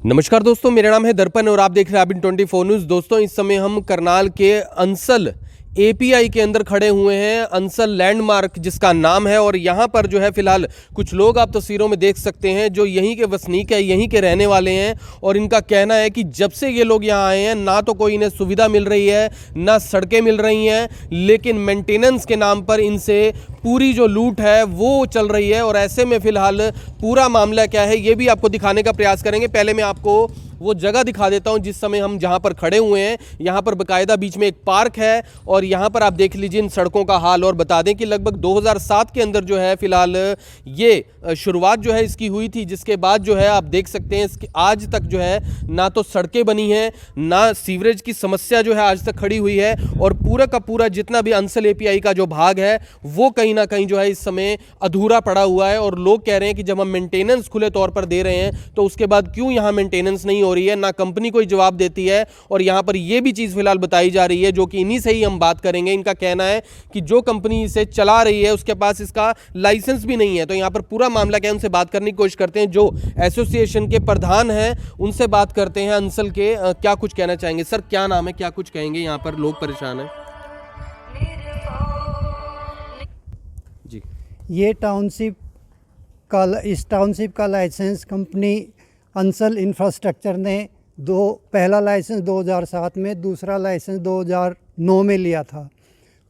नमस्कार दोस्तों, मेरा नाम है दर्पण और आप देख रहे हैं अबिन 24 न्यूज़। दोस्तों, इस समय हम करनाल के अंसल एपीआई के अंदर खड़े हुए हैं। अंसल लैंडमार्क जिसका नाम है, और यहाँ पर जो है फिलहाल कुछ लोग आप तस्वीरों में देख सकते हैं जो यहीं के वसनीक है, यहीं के रहने वाले हैं। और इनका कहना है कि जब से ये लोग यहाँ आए हैं ना तो कोई इन्हें सुविधा मिल रही है, ना सड़कें मिल रही हैं, लेकिन मेंटेनेंस के नाम पर इनसे पूरी जो लूट है वो चल रही है। और ऐसे में फिलहाल पूरा मामला क्या है ये भी आपको दिखाने का प्रयास करेंगे। पहले मैं आपको वो जगह दिखा देता हूं जिस समय हम जहां पर खड़े हुए हैं। यहां पर बाकायदा बीच में एक पार्क है और यहां पर आप देख लीजिए इन सड़कों का हाल। और बता दें कि लगभग 2007 के अंदर जो है फिलहाल ये शुरुआत जो है इसकी हुई थी, जिसके बाद जो है आप देख सकते हैं इसकी आज तक जो है ना तो सड़कें बनी हैं, ना सीवरेज की समस्या जो है आज तक खड़ी हुई है। और पूरा का पूरा जितना भी अंसल एपीआई का जो भाग है वो कहीं ना कहीं जो है इस समय अधूरा पड़ा हुआ है। और लोग कह रहे हैं कि जब हम मेंटेनेंस खुले तौर पर दे रहे हैं तो उसके बाद क्यों यहाँ मेंटेनेंस नहीं हो रही है, ना कंपनी कोई जवाब देती है। और यहाँ पर यह भी चीज़ फिलहाल बताई जा रही है जो कि इन्हीं से ही हम बात करेंगे। इनका कहना है कि जो कंपनी इसे चला रही है उसके पास इसका लाइसेंस भी नहीं है। तो यहाँ पर पूरा मामला क्या है उनसे बात करने की कोशिश करते हैं। जो एसोसिएशन के प्रधान हैं उनसे बात करते हैं अंसल के। क्या कुछ कहना चाहेंगे सर? क्या नाम है, क्या कुछ कहेंगे? यहाँ पर लोग परेशान हैं जी। ये इस टाउनशिप का लाइसेंस कंपनी अंसल इंफ्रास्ट्रक्चर ने पहला लाइसेंस 2007 में, दूसरा लाइसेंस 2009 में लिया था।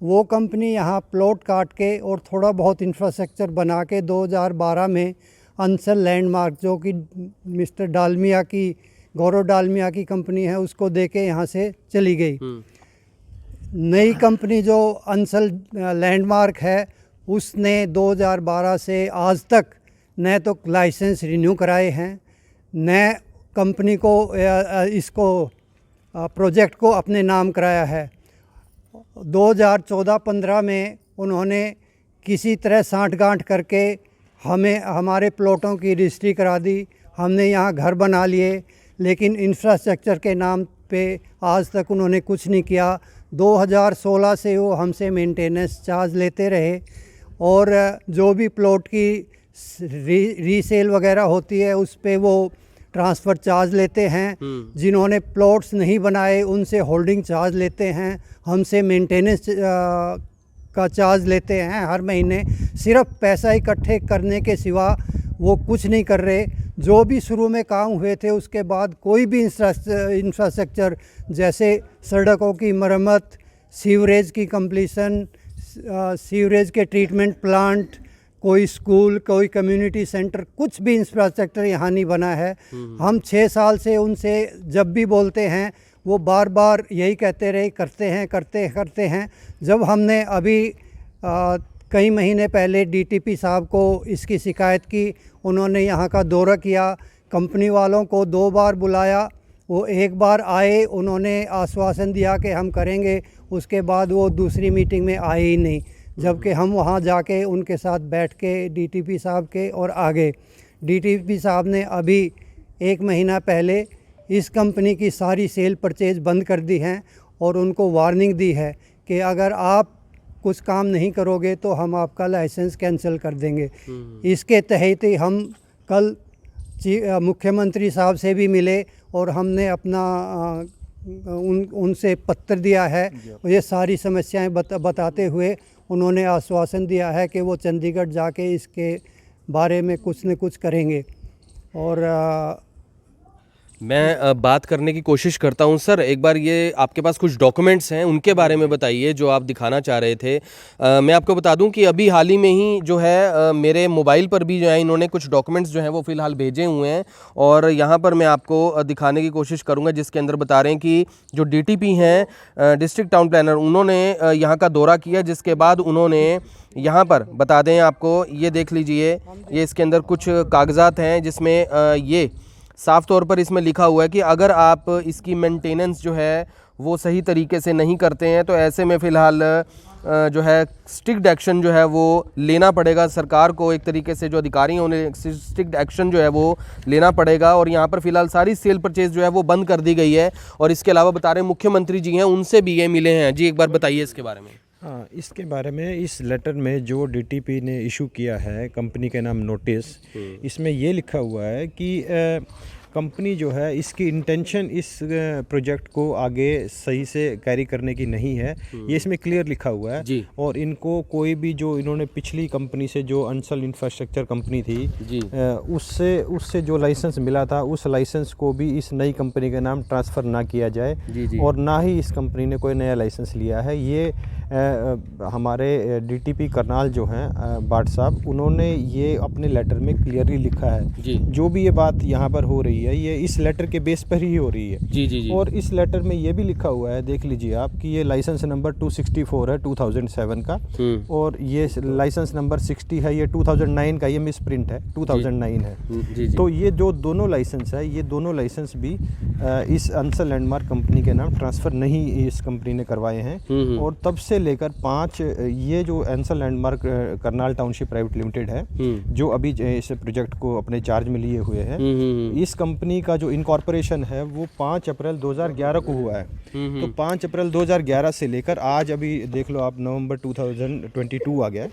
वो कंपनी यहाँ प्लॉट काट के और थोड़ा बहुत इंफ्रास्ट्रक्चर बना के 2012 में अंसल लैंडमार्क, जो कि मिस्टर डालमिया की, गौरव डालमिया की कंपनी है, उसको दे के यहाँ से चली गई। नई कंपनी जो अंसल लैंडमार्क है उसने 2012 से आज तक न तो लाइसेंस रिन्यू कराए हैं, न कंपनी को इसको प्रोजेक्ट को अपने नाम कराया है। 2014-15 में उन्होंने किसी तरह साँठ-गाँठ करके हमारे प्लॉटों की रजिस्ट्री करा दी। हमने यहाँ घर बना लिए, लेकिन इंफ्रास्ट्रक्चर के नाम पे आज तक उन्होंने कुछ नहीं किया। 2016 से वो हमसे मेंटेनेंस चार्ज लेते रहे और जो भी प्लॉट की रीसेल वगैरह होती है उस पे वो ट्रांसफ़र चार्ज लेते हैं। जिन्होंने प्लॉट्स नहीं बनाए उनसे होल्डिंग चार्ज लेते हैं, हमसे मेंटेनेंस का चार्ज लेते हैं हर महीने। सिर्फ पैसा इकट्ठे करने के सिवा वो कुछ नहीं कर रहे। जो भी शुरू में काम हुए थे उसके बाद कोई भी इंफ्रास्ट्रक्चर जैसे सड़कों की मरम्मत, सीवरेज की कंप्लीसन, सीवरेज के ट्रीटमेंट प्लांट, कोई स्कूल, कोई कम्युनिटी सेंटर, कुछ भी इंफ्रास्ट्रक्चर यहाँ नहीं बना है। हम 6 साल से उनसे जब भी बोलते हैं वो बार बार यही कहते रहे करते हैं। जब हमने अभी कई महीने पहले डीटीपी साहब को इसकी शिकायत की, उन्होंने यहाँ का दौरा किया, कंपनी वालों को 2 बार बुलाया। वो एक बार आए, उन्होंने आश्वासन दिया कि हम करेंगे, उसके बाद वो दूसरी मीटिंग में आए ही नहीं। जबकि हम वहाँ जाके उनके साथ बैठ के डीटीपी साहब के और आगे डीटीपी साहब ने अभी 1 महीना पहले इस कंपनी की सारी सेल परचेज बंद कर दी हैं और उनको वार्निंग दी है कि अगर आप कुछ काम नहीं करोगे तो हम आपका लाइसेंस कैंसिल कर देंगे। इसके तहत ही हम कल मुख्यमंत्री साहब से भी मिले और हमने अपना उनसे पत्र दिया है। ये सारी समस्याएं बताते हुए उन्होंने आश्वासन दिया है कि वो चंडीगढ़ जाके इसके बारे में कुछ न कुछ करेंगे। और मैं बात करने की कोशिश करता हूं। सर, एक बार ये आपके पास कुछ डॉक्यूमेंट्स हैं उनके बारे में बताइए जो आप दिखाना चाह रहे थे। मैं आपको बता दूं कि अभी हाल ही में ही जो है मेरे मोबाइल पर भी जो है इन्होंने कुछ डॉक्यूमेंट्स जो हैं वो फ़िलहाल भेजे हुए हैं और यहाँ पर मैं आपको दिखाने की कोशिश करूँगा, जिसके अंदर बता रहे हैं कि जो डीटीपी हैं, डिस्ट्रिक्ट टाउन प्लानर, उन्होंने यहाँ का दौरा किया, जिसके बाद उन्होंने यहाँ पर बता दें आपको, ये देख लीजिए, ये इसके अंदर कुछ कागजात हैं जिसमें ये साफ़ तौर पर इसमें लिखा हुआ है कि अगर आप इसकी मेंटेनेंस जो है वो सही तरीके से नहीं करते हैं तो ऐसे में फ़िलहाल जो है स्ट्रिक्ट एक्शन जो है वो लेना पड़ेगा सरकार को। एक तरीके से जो अधिकारी हैं उन्हें स्ट्रिक्ट एक्शन जो है वो लेना पड़ेगा। और यहाँ पर फ़िलहाल सारी सेल परचेज जो है वो बंद कर दी गई है। और इसके अलावा बता रहे हैं मुख्यमंत्री जी हैं, उनसे भी ये मिले हैं। जी, एक बार बताइए इसके बारे में। हाँ, इसके बारे में इस लेटर में जो डीटीपी ने इशू किया है कंपनी के नाम नोटिस, इसमें ये लिखा हुआ है कि कंपनी जो है इसकी इंटेंशन इस प्रोजेक्ट को आगे सही से कैरी करने की नहीं है, ये इसमें क्लियर लिखा हुआ है। जी। और इनको कोई भी जो इन्होंने पिछली कंपनी से जो अंसल इंफ्रास्ट्रक्चर कंपनी थी जी। उससे जो लाइसेंस मिला था उस लाइसेंस को भी इस नई कंपनी के नाम ट्रांसफ़र ना किया जाए। जी। और ना ही इस कंपनी ने कोई नया लाइसेंस लिया है। ये हमारे डीटीपी करनाल जो हैं बाट साहब, उन्होंने ये अपने लेटर में क्लियरली लिखा है। जी। जो भी ये बात यहाँ पर हो रही है ये इस लेटर के बेस पर ही हो रही है। जी। और इस लेटर में ये भी लिखा हुआ है, देख लीजिए आप, कि ये लाइसेंस नंबर 264 है 2007 का, और ये लाइसेंस नंबर 60 है, ये 2009 का, ये मिस प्रिंट है, 2009 है। जी। तो ये जो दोनों लाइसेंस है, ये दोनों लाइसेंस भी इस अंसल लैंडमार्क कंपनी के नाम ट्रांसफ़र नहीं इस कंपनी ने करवाए हैं। और तब से लेकर 5 ये जो Ansal landmark Karnal township private limited है, जो अभी इस प्रोजेक्ट को अपने चार्ज में लिए हुए हैं, इस कंपनी का जो इनकॉर्पोरेशन है वो 5 अप्रैल 2011 को हुआ है। तो 5 अप्रैल 2011 से लेकर आज अभी देख लो आप, नवंबर 2022 आ गया है।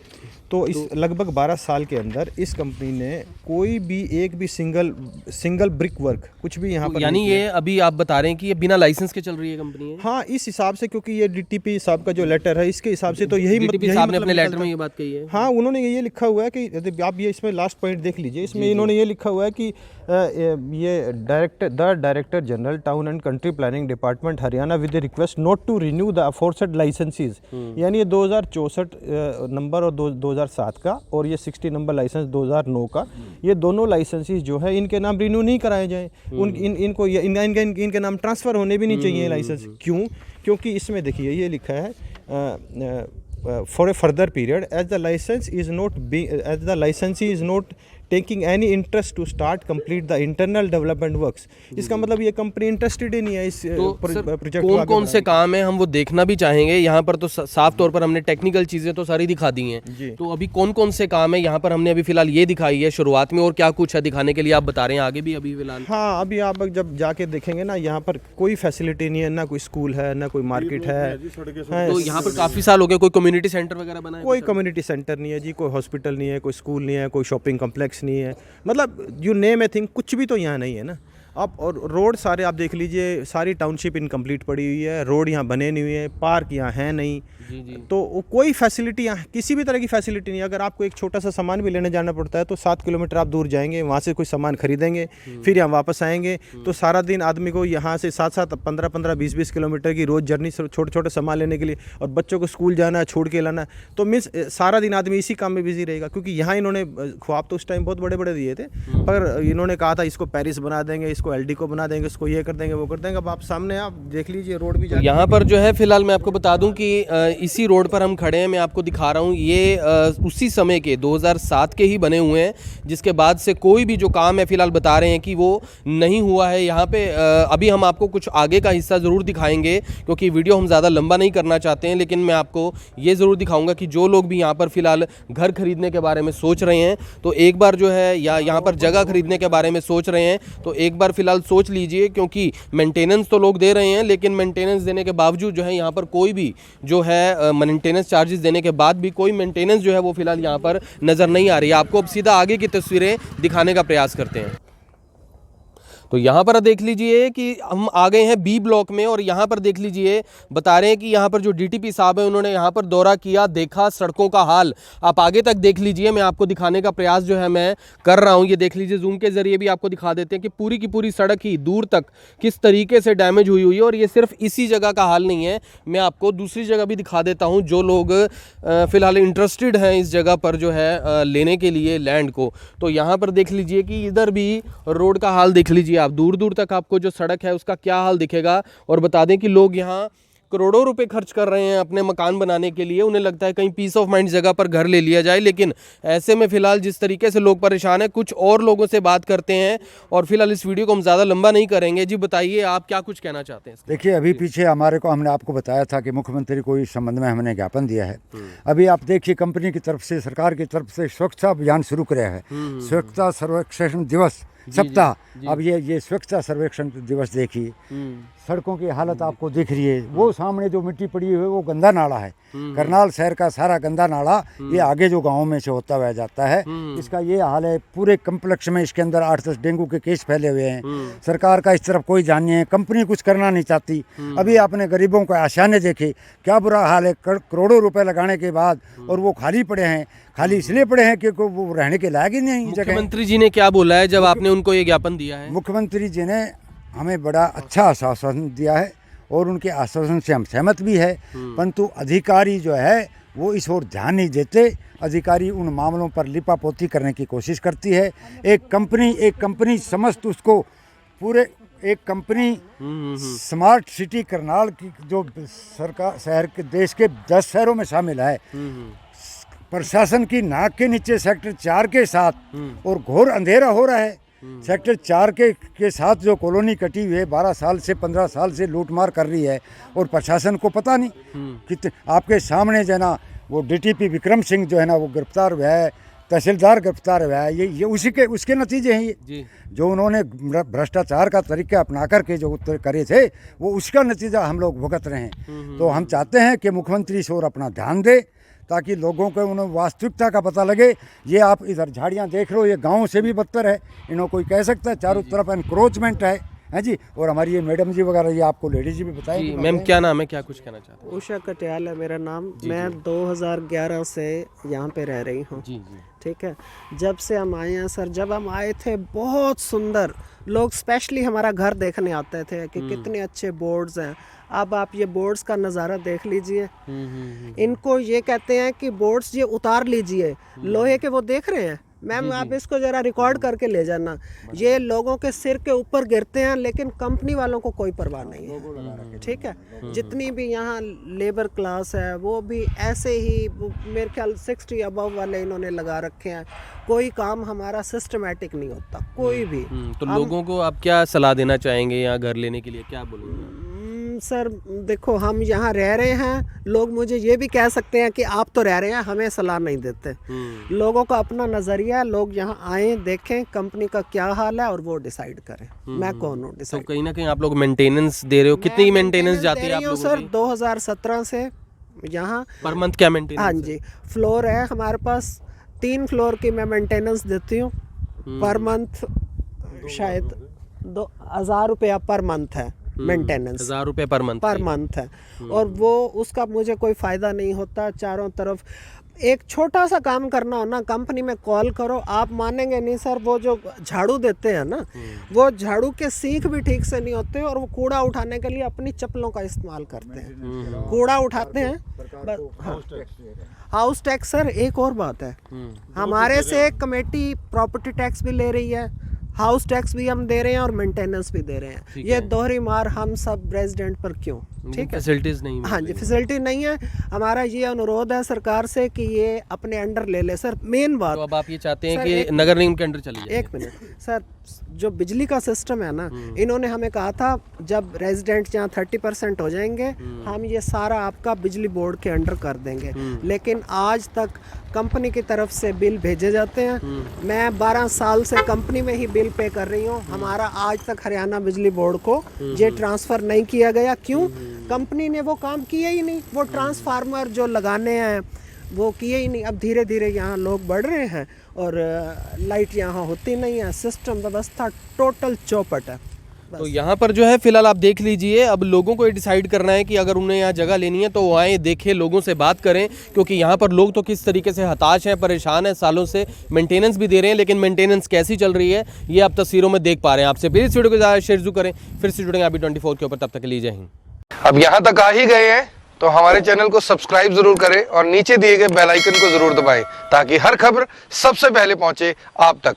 तो इस लगभग 12 साल के अंदर इस कंपनी ने कोई भी एक भी सिंगल ब्रिक वर्क कुछ भी यहाँ पर यानी नहीं किया। ये अभी आप बता रहे हैं कि ये बिना लाइसेंस के चल रही है कंपनी है? हाँ, इस हिसाब से, क्योंकि ये डीटीपी साहब का जो लेटर है इसके हिसाब से तो यही डीटीपी साहब ने अपने लेटर में ये बात कही है। हाँ, उन्होंने ये लिखा हुआ है कि यदि आप ये इसमें लास्ट पॉइंट देख लीजिए, इसमें इन्होंने ये लिखा हुआ है कि ये director general town and country planning department Haryana with request not to renew the aforesaid licences, यानी ये 2064 नंबर और 2007 का, और ये 60 नंबर लाइसेंस 2009 का, ये दोनों लाइसेंसेस जो है इनके नाम रिन्यू नहीं कराए जाएँ। इनके नाम ट्रांसफ़र होने भी नहीं चाहिए लाइसेंस। क्यों? क्योंकि इसमें देखिए ये लिखा है for a further period as the licensee is not taking any interest to start complete the internal development works। इसका मतलब ये कंपनी इंटरेस्टेड ही नहीं है इस प्रोजेक्ट को। कौन से काम है हम वो देखना भी चाहेंगे। यहाँ पर तो साफ तौर पर हमने टेक्निकल चीज़ें तो सारी दिखा दी हैं, तो अभी कौन से काम है यहाँ पर हमने अभी फिलहाल ये दिखाई है शुरुआत में, और क्या कुछ है दिखाने के लिए आप बता रहे हैं आगे भी अभी फिलहाल? हाँ, अभी आप जब जाके देखेंगे ना, यहाँ पर कोई फैसिलिटी नहीं है, ना कोई स्कूल है, ना कोई मार्केट है। तो यहाँ पर काफ़ी साल हो गए, कोई कम्युनिटी सेंटर वगैरह बना है? कोई कम्युनिटी सेंटर नहीं है जी, कोई हॉस्पिटल नहीं है, कोई स्कूल नहीं है, कोई शॉपिंग कॉम्प्लेक्स नहीं है, मतलब यू नेम ए थिंग, कुछ भी तो यहाँ नहीं है ना। अब और रोड सारे आप देख लीजिए, सारी टाउनशिप इनकम्प्लीट पड़ी हुई है, रोड यहाँ बने नहीं हुए हैं, पार्क यहाँ है नहीं। जी। तो कोई फैसिलिटी यहाँ, किसी भी तरह की फैसिलिटी नहीं। अगर आपको एक छोटा सा सामान भी लेने जाना पड़ता है तो 7 किलोमीटर आप दूर जाएंगे, वहाँ से कोई सामान खरीदेंगे, फिर यहाँ वापस आएंगे, तो सारा दिन आदमी को यहाँ से 7-7, 15-15, 20-20 किलोमीटर की रोज़ जर्नी, छोटे सामान लेने के लिए, और बच्चों को स्कूल जाना है, छोड़ के लाना है, तो मीन्स सारा दिन आदमी इसी काम में बिजी रहेगा। क्योंकि यहाँ इन्होंने ख्वाब तो उस टाइम बहुत बड़े दिए थे, पर इन्होंने कहा था इसको पेरिस बना देंगे, इसको एलडी को बना देंगे, इसको ये कर देंगे, वो कर देंगे। अब आप सामने आप देख लीजिए रोड भी। यहाँ पर जो है फिलहाल मैं आपको बता दूं कि इसी रोड पर हम खड़े हैं, मैं आपको दिखा रहा हूँ, ये उसी समय के 2007 के ही बने हुए हैं, जिसके बाद से कोई भी जो काम है फिलहाल बता रहे हैं कि वो नहीं हुआ है यहाँ पे। अभी हम आपको कुछ आगे का हिस्सा ज़रूर दिखाएंगे क्योंकि वीडियो हम ज़्यादा लंबा नहीं करना चाहते हैं, लेकिन मैं आपको ये ज़रूर दिखाऊंगा कि जो लोग भी यहाँ पर फिलहाल घर खरीदने के बारे में सोच रहे हैं तो एक बार जो है, या यहाँ पर जगह खरीदने के बारे में सोच रहे हैं तो एक बार फिलहाल सोच लीजिए, क्योंकि मेंटेनेंस तो लोग दे रहे हैं, लेकिन मेंटेनेंस देने के बावजूद जो है यहाँ पर कोई भी जो है मेंटेनेंस चार्जेस देने के बाद भी कोई मेंटेनेंस जो है वो फिलहाल यहाँ पर नज़र नहीं आ रही है। आपको अब सीधा आगे की तस्वीरें दिखाने का प्रयास करते हैं। तो यहाँ पर देख लीजिए कि हम आ गए हैं बी ब्लॉक में, और यहाँ पर देख लीजिए बता रहे हैं कि यहाँ पर जो डीटीपी साहब है उन्होंने यहाँ पर दौरा किया, देखा सड़कों का हाल। आप आगे तक देख लीजिए, मैं आपको दिखाने का प्रयास जो है मैं कर रहा हूँ। ये देख लीजिए, जूम के जरिए भी आपको दिखा देते हैं कि पूरी की पूरी सड़क ही दूर तक किस तरीके से डैमेज हुई है। और ये सिर्फ इसी जगह का हाल नहीं है, मैं आपको दूसरी जगह भी दिखा देता हूँ। जो लोग फिलहाल इंटरेस्टेड हैं इस जगह पर जो है लेने के लिए लैंड को, तो यहाँ पर देख लीजिए कि इधर भी रोड का हाल देख लीजिए आप, दूर दूर तक आपको जो सड़क है उसका क्या हाल दिखेगा। और बता दें कि लोग यहाँ करोड़ों रुपए खर्च कर रहे हैं अपने मकान बनाने के लिए। उन्हें लगता है कहीं पीस ऑफ माइंड जगह पर घर ले लिया जाए, लेकिन ऐसे में फ़िलहाल जिस तरीके से लोग परेशान हैं, कुछ और लोगों से बात करते हैं और फिलहाल इस वीडियो को हम ज़्यादा लंबा नहीं करेंगे। जी बताइए, आप क्या कुछ कहना चाहते हैं? देखिए, अभी पीछे हमने आपको बताया था कि मुख्यमंत्री को इस संबंध में हमने ज्ञापन दिया है। अभी आप देखिए, कंपनी की तरफ से, सरकार की तरफ से स्वच्छता अभियान शुरू किया है। स्वच्छता सर्वेक्षण दिवस सप्ताह। अब ये स्वच्छता सर्वेक्षण दिवस देखिए, सड़कों की हालत आपको दिख रही है, वो सामने जो मिट्टी पड़ी हुई है वो गंदा नाला है। करनाल शहर का सारा गंदा नाला ये आगे जो गाँव में से होता हुआ जाता है, इसका ये हाल है। पूरे कम्प्लेक्स में इसके अंदर 8-10 डेंगू के केस फैले हुए हैं। सरकार का इस तरफ कोई ध्यान नहीं है, कंपनी कुछ करना नहीं चाहती। अभी आपने गरीबों को आशाने देखे, क्या बुरा हाल है, करोड़ों रुपए लगाने के बाद और वो खाली पड़े हैं। खाली इसलिए पड़े हैं कि वो रहने के लायक ही नहीं जगह। मुख्यमंत्री जी ने क्या बोला है जब आपने उनको ये ज्ञापन दिया है? मुख्यमंत्री जी ने हमें बड़ा अच्छा आश्वासन दिया है और उनके आश्वासन से हम सहमत भी है, परंतु अधिकारी जो है वो इस ओर ध्यान नहीं देते। अधिकारी उन मामलों पर लिपापोती करने की कोशिश करती है। एक कंपनी समस्त उसको पूरे एक कंपनी स्मार्ट सिटी करनाल की जो सरकार शहर के देश के 10 शहरों में शामिल है, प्रशासन की नाक के नीचे सेक्टर 4 के साथ और घोर अंधेरा हो रहा है। सेक्टर 4 के साथ जो कॉलोनी कटी हुई है 12 साल से 15 साल से लूटमार कर रही है और प्रशासन को पता नहीं कितने। आपके सामने जो है ना वो डीटीपी विक्रम सिंह जो है ना वो गिरफ्तार हुआ है, तहसीलदार गिरफ्तार हुआ है। ये उसके नतीजे हैं ये जो उन्होंने भ्रष्टाचार का तरीका अपना करके जो करे थे, वो उसका नतीजा हम लोग भुगत रहे हैं। तो हम चाहते हैं कि मुख्यमंत्री इस ओर अपना ध्यान दे ताकि लोगों को उन्हें वास्तविकता का पता लगे। ये आप इधर झाड़ियाँ देख लो, ये गाँव से भी बदतर है। इन्हों कोई कह सकता है चारों तरफ एनक्रोचमेंट है जी। और हमारी ये मैडम जी वगैरह ये आपको लेडीज जी भी बताएंगे। मैम क्या नाम है, क्या कुछ कहना चाहते हैं? उषा कटियाल है मेरा नाम। मैं 2011 से यहाँ पे रह रही हूँ। ठीक है, जब से हम आए हैं सर, जब हम आए थे बहुत सुंदर लोग स्पेशली हमारा घर देखने आते थे कि कितने अच्छे बोर्ड्स हैं। अब आप ये बोर्ड्स का नज़ारा देख लीजिए। इनको ये कहते हैं कि बोर्ड्स ये उतार लीजिए, लोहे के वो देख रहे हैं। मैम आप इसको ज़रा रिकॉर्ड करके ले जाना। ये लोगों के सिर के ऊपर गिरते हैं लेकिन कंपनी वालों को कोई परवाह नहीं है। ठीक है, जितनी भी यहाँ लेबर क्लास है वो भी ऐसे ही, मेरे ख्याल 60 अबव वाले इन्होंने लगा रखे हैं। कोई काम हमारा सिस्टमेटिक नहीं होता कोई भी। तो लोगों को आप क्या सलाह देना चाहेंगे यहाँ घर लेने के लिए, क्या बोलेंगे? सर देखो, हम यहाँ रह रहे हैं, लोग मुझे ये भी कह सकते हैं कि आप तो रह रहे हैं, हमें सलाह नहीं देते। लोगों का अपना नज़रिया, लोग यहाँ आए देखें कंपनी का क्या हाल है और वो डिसाइड करें। मैं कौन हूँ डिसाइड। तो कहीं ना कहीं आप लोग मेंटेनेंस दे रहे हो, कितनी मेंटेनेंस जाती है आप लोगों की? सर 2017 से यहाँ पर मंथ क्या मेंटेनेंस? हाँ जी, फ्लोर है हमारे पास 3 फ्लोर की मैं मेंटेनेंस देती हूँ। पर मंथ शायद 2000 रुपया पर मंथ है मेंटेनेंस। 1000 रुपये पर मंथ है। और वो उसका मुझे कोई फ़ायदा नहीं होता। चारों तरफ एक छोटा सा काम करना हो ना, कंपनी में कॉल करो, आप मानेंगे नहीं सर, वो जो झाड़ू देते हैं ना, वो झाड़ू के सीख भी ठीक से नहीं होते और वो कूड़ा उठाने के लिए अपनी चप्पलों का इस्तेमाल करते हैं। कूड़ा उठाते हैं बस। हाँ, हाउस टैक्स सर एक और बात है, हमारे से कमेटी प्रॉपर्टी टैक्स भी ले रही है, हाउस टैक्स भी हम दे रहे हैं और मेंटेनेंस भी दे रहे हैं। ये दोहरी मार हम सब रेजिडेंट पर क्यों? ठीक है, फैसिलिटीज नहीं। हाँ जी, फैसिलिटी नहीं है। हमारा ये अनुरोध है सरकार से कि ये अपने अंडर ले ले सर। मेन बात, तो अब आप ये चाहते हैं कि नगर निगम के अंडर चली जाए? 1 मिनट सर, जो बिजली का सिस्टम है ना, इन्होंने हमें कहा था जब रेजिडेंट यहाँ 30% हो जाएंगे हम ये सारा आपका बिजली बोर्ड के अंडर कर देंगे। लेकिन आज तक कंपनी की तरफ से बिल भेजे जाते हैं। मैं 12 साल से कंपनी में ही बिल पे कर रही हूँ। हमारा आज तक हरियाणा बिजली बोर्ड को ये ट्रांसफ़र नहीं किया गया। क्यों? कंपनी ने वो काम किए ही नहीं। वो ट्रांसफार्मर जो लगाने हैं वो किए ही नहीं। अब धीरे धीरे यहाँ लोग बढ़ रहे हैं और लाइट यहाँ होती नहीं है। सिस्टम व्यवस्था टोटल चौपट है। तो यहाँ पर जो है फिलहाल आप देख लीजिए, अब लोगों को ये डिसाइड करना है कि अगर उन्हें यहाँ जगह लेनी है तो वो आए, देखें, लोगों से बात करें, क्योंकि यहाँ पर लोग तो किस तरीके से हताश हैं, परेशान हैं, सालों से मेंटेनेंस भी दे रहे हैं, लेकिन मेंटेनेंस कैसी चल रही है ये आप तस्वीरों में देख पा रहे हैं। आपसे फिर इस वीडियो को ज़्यादा शेयर करें, फिर से जुड़ेंगे अभी 24 के ऊपर। तब तक के लिए जय हिंद। अब यहाँ तक आ ही गए हैं तो हमारे चैनल को सब्सक्राइब जरूर करें और नीचे दिए गए बेल आइकन को जरूर दबाएं ताकि हर खबर सबसे पहले पहुंचे आप तक।